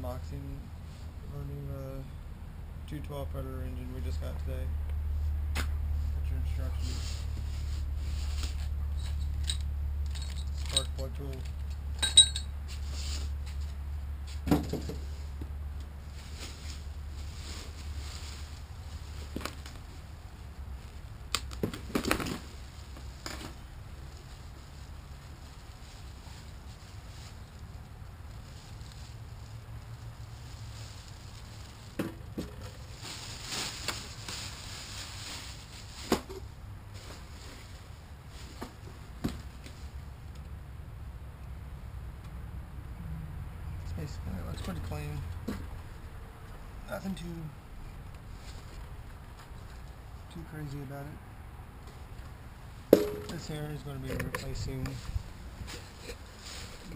unboxing our new 212 Predator engine we just got today. Got your instructions. Spark plug tool. Basically, it looks pretty clean. Nothing too crazy about it. This here is going to be replacing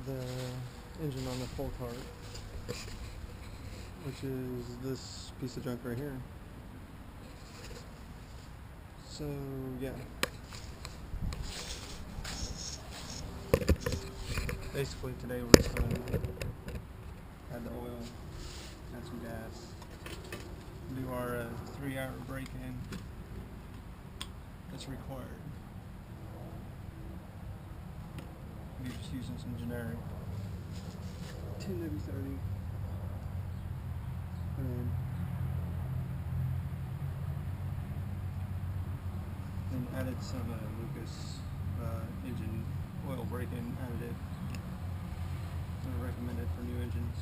the engine on the full cart, which is this piece of junk right here. So yeah, basically today we're just going to add the oil, add some gas, do our 3-hour break-in that's required. We're just using some generic 10W30 and added some Lucas engine oil break-in additive. I recommend it for new engines.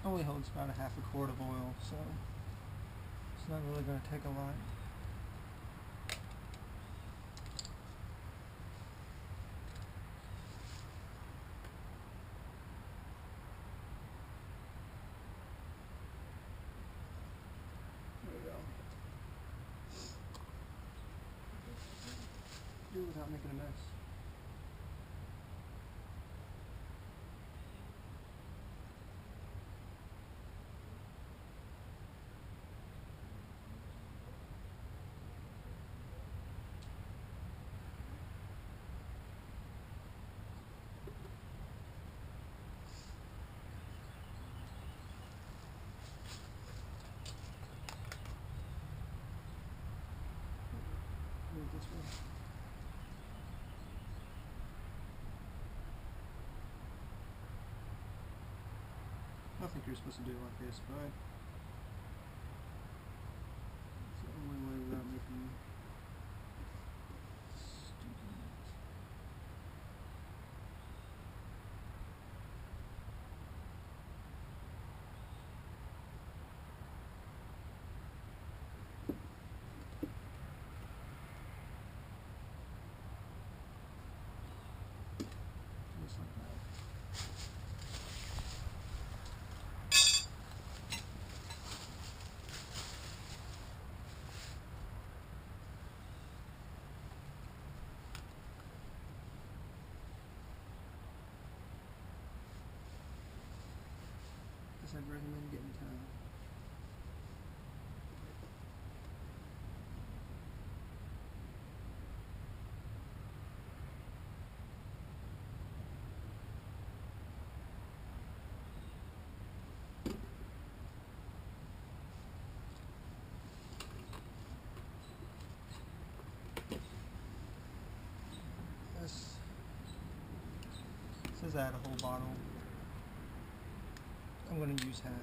Only holds about a half a quart of oil, so it's not really going to take a lot. There we go. Do it without making a mess. This way. I think you're supposed to do it like this, but it's the only way without making stupid. Just like that. I'd recommend getting time. This says add a whole bottle. I'm going to use half.